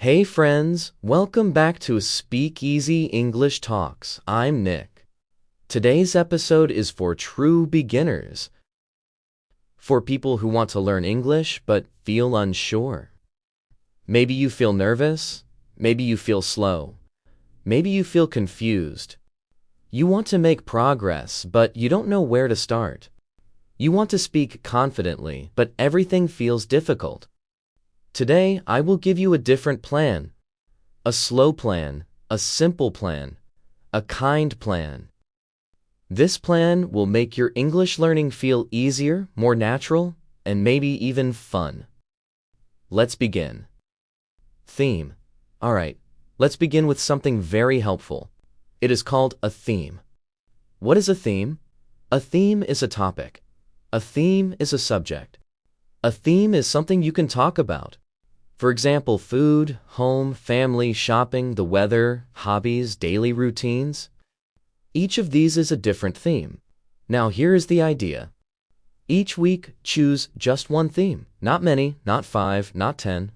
Hey friends, welcome back to Speakeasy English Talks. I'm Nick. Today's episode is for true beginners, for people who want to learn English but feel unsure. Maybe you feel nervous, maybe you feel slow, maybe you feel confused. You want to make progress, but you don't know where to start. You want to speak confidently, but everything feels difficult. Today, I will give you a different plan. A slow plan, a simple plan, a kind plan. This plan will make your English learning feel easier, more natural, and maybe even fun. Let's begin. Theme. Alright, let's begin with something very helpful. It is called a theme. What is a theme? A theme is a topic. A theme is a subject. A theme is something you can talk about. For example, food, home, family, shopping, the weather, hobbies, daily routines. Each of these is a different theme. Now here is the idea. Each week, choose just one theme. Not many, not 5, not 10.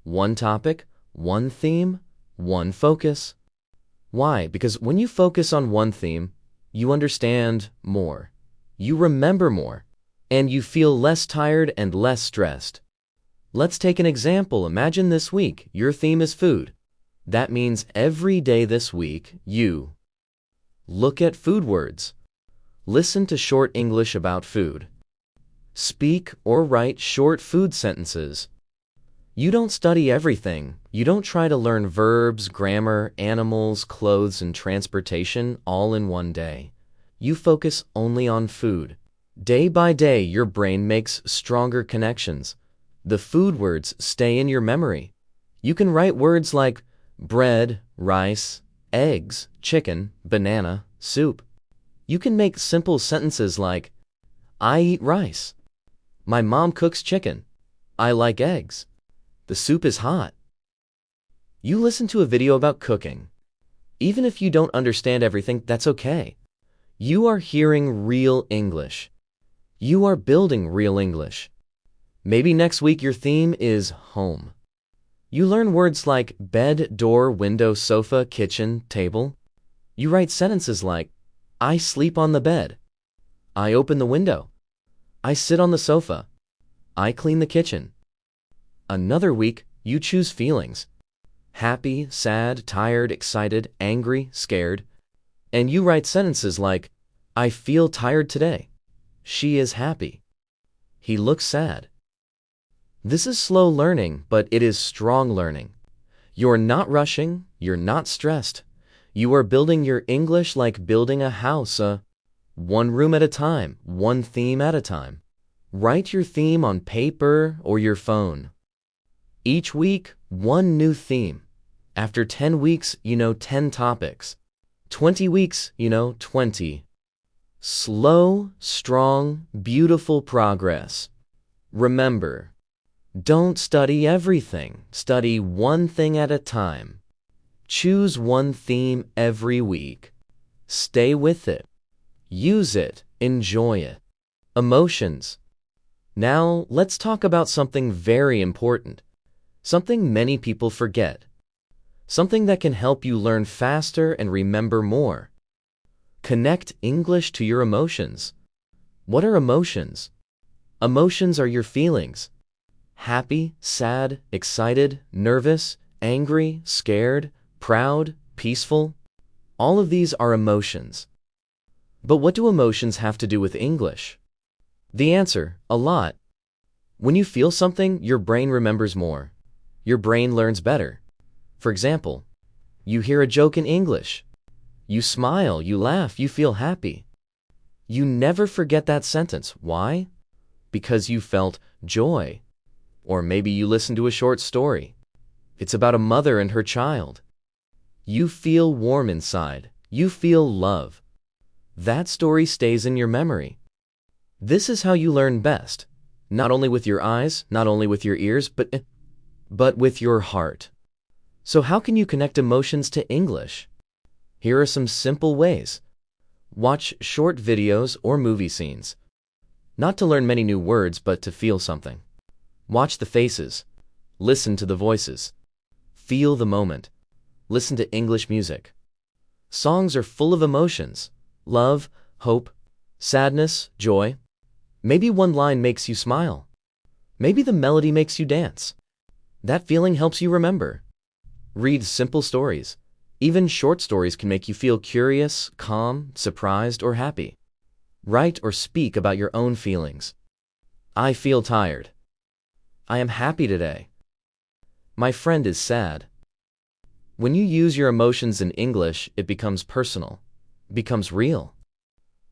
One topic, one theme, one focus. Why? Because when you focus on one theme, you understand more. You remember more. And you feel less tired and less stressed. Let's take an example. Imagine this week, your theme is food. That means every day this week, you look at food words. Listen to short English about food. Speak or write short food sentences. You don't study everything. You don't try to learn verbs, grammar, animals, clothes, and transportation all in one day. You focus only on food. Day by day, your brain makes stronger connections. The food words stay in your memory. You can write words like bread, rice, eggs, chicken, banana, soup. You can make simple sentences like, I eat rice. My mom cooks chicken. I like eggs. The soup is hot. You listen to a video about cooking. Even if you don't understand everything, that's okay. You are hearing real English. You are building real English. Maybe next week your theme is home. You learn words like bed, door, window, sofa, kitchen, table. You write sentences like, I sleep on the bed. I open the window. I sit on the sofa. I clean the kitchen. Another week, you choose feelings. Happy, sad, tired, excited, angry, scared. And you write sentences like, I feel tired today. She is happy. He looks sad. This is slow learning, but it is strong learning. You're not rushing, you're not stressed. You are building your English like building a house, one room at a time, one theme at a time. Write your theme on paper or your phone. Each week, one new theme. After 10 weeks, you know 10 topics. 20 weeks, you know 20. Slow, strong, beautiful progress. Remember, don't study everything. Study one thing at a time. Choose one theme every week. Stay with it. Use it. Enjoy it. Emotions. Now, let's talk about something very important. Something many people forget. Something that can help you learn faster and remember more. Connect English to your emotions. What are emotions? Emotions are your feelings. Happy, sad, excited, nervous, angry, scared, proud, peaceful. All of these are emotions. But what do emotions have to do with English? The answer, a lot. When you feel something, your brain remembers more. Your brain learns better. For example, you hear a joke in English. You smile, you laugh, you feel happy. You never forget that sentence. Why? Because you felt joy. Or maybe you listen to a short story. It's about a mother and her child. You feel warm inside. You feel love. That story stays in your memory. This is how you learn best. Not only with your eyes, not only with your ears, but with your heart. So how can you connect emotions to English? Here are some simple ways. Watch short videos or movie scenes. Not to learn many new words, but to feel something. Watch the faces. Listen to the voices. Feel the moment. Listen to English music. Songs are full of emotions: love, hope, sadness, joy. Maybe one line makes you smile. Maybe the melody makes you dance. That feeling helps you remember. Read simple stories. Even short stories can make you feel curious, calm, surprised, or happy. Write or speak about your own feelings. I feel tired. I am happy today. My friend is sad. When you use your emotions in English, it becomes personal, becomes real.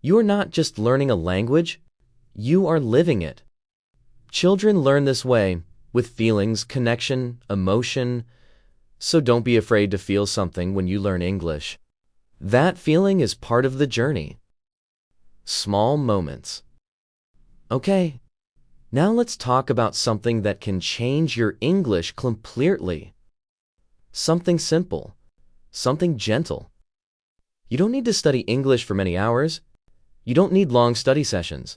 You are not just learning a language, you are living it. Children learn this way, with feelings, connection, emotion, so don't be afraid to feel something when you learn English. That feeling is part of the journey. Small moments. Okay, now let's talk about something that can change your English completely. Something simple, something gentle. You don't need to study English for many hours. You don't need long study sessions.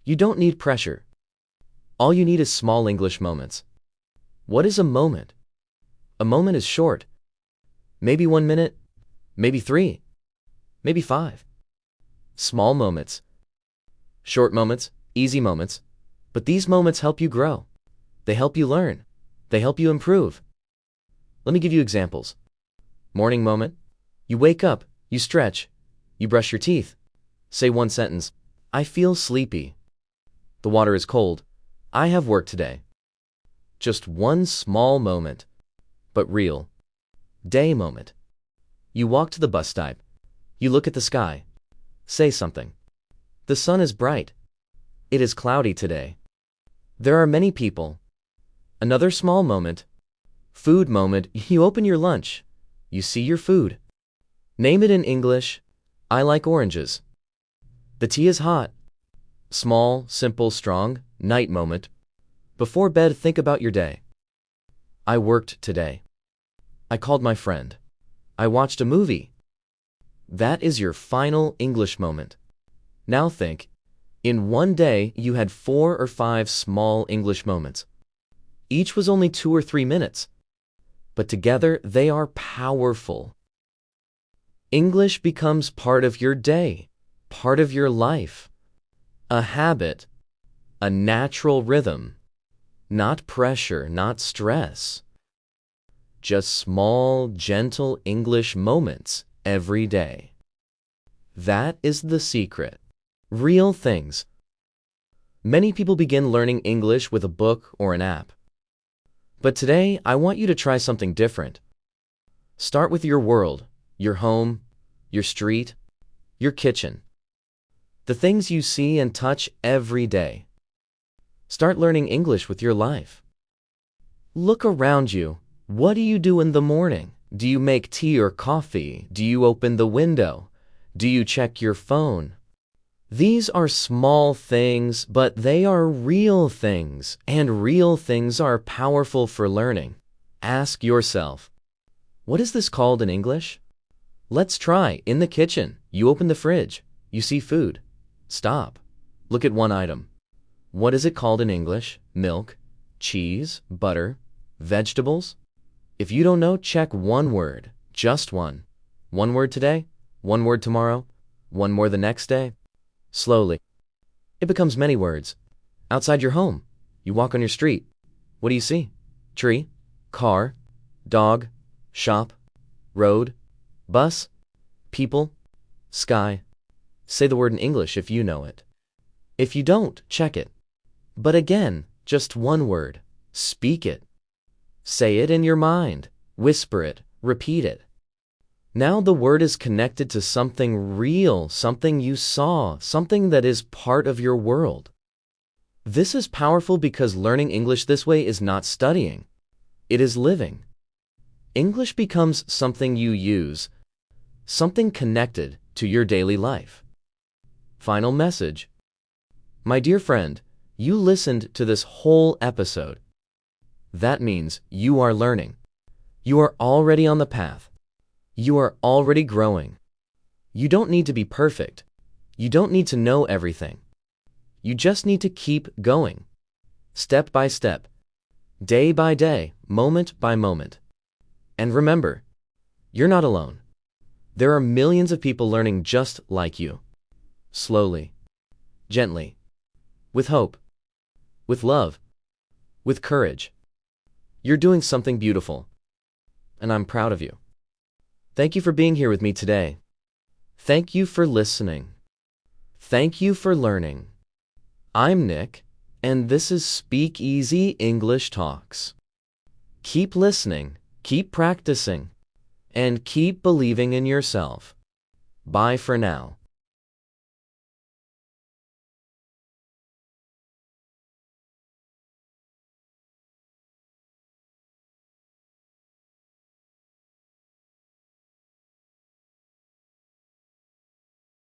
You don't need pressure. All you need is small English moments. What is a moment? A moment is short. Maybe 1 minute, maybe 3, maybe 5. Small moments. Short moments, easy moments. But these moments help you grow. They help you learn. They help you improve. Let me give you examples. Morning moment. You wake up, you stretch, you brush your teeth. Say one sentence. I feel sleepy. The water is cold. I have work today. Just one small moment, but real. Day moment. You walk to the bus stop. You look at the sky. Say something. The sun is bright. It is cloudy today. There are many people. Another small moment. Food moment. You open your lunch. You see your food. Name it in English. I like oranges. The tea is hot. Small, simple, strong. Night moment. Before bed, think about your day. I worked today. I called my friend. I watched a movie. That is your final English moment. Now think. In one day, you had 4 or 5 small English moments. Each was only 2 or 3 minutes. But together, they are powerful. English becomes part of your day, part of your life. A habit, a natural rhythm. Not pressure, not stress. Just small, gentle English moments every day. That is the secret. Real things. Many people begin learning English with a book or an app. But today, I want you to try something different. Start with your world, your home, your street, your kitchen. The things you see and touch every day. Start learning English with your life. Look around you. What do you do in the morning? Do you make tea or coffee? Do you open the window? Do you check your phone? These are small things, but they are real things, and real things are powerful for learning. Ask yourself, what is this called in English? Let's try. In the kitchen, you open the fridge. You see food. Stop. Look at one item. What is it called in English? Milk, cheese, butter, vegetables? If you don't know, check one word. Just one. One word today, one word tomorrow, one more the next day. Slowly. It becomes many words. Outside your home, you walk on your street. What do you see? Tree, car, dog, shop, road, bus, people, sky. Say the word in English if you know it. If you don't, check it. But again, just one word. Speak it. Say it in your mind. Whisper it. Repeat it. Now the word is connected to something real, something you saw, something that is part of your world. This is powerful because learning English this way is not studying. It is living. English becomes something you use, something connected to your daily life. Final message. My dear friend, you listened to this whole episode. That means you are learning. You are already on the path. You are already growing. You don't need to be perfect. You don't need to know everything. You just need to keep going. Step by step. Day by day, moment by moment. And remember, you're not alone. There are millions of people learning just like you. Slowly, gently, with hope, with love, with courage. You're doing something beautiful, and I'm proud of you. Thank you for being here with me today. Thank you for listening. Thank you for learning. I'm Nick, and this is Speak Easy English Talks. Keep listening, keep practicing, and keep believing in yourself. Bye for now.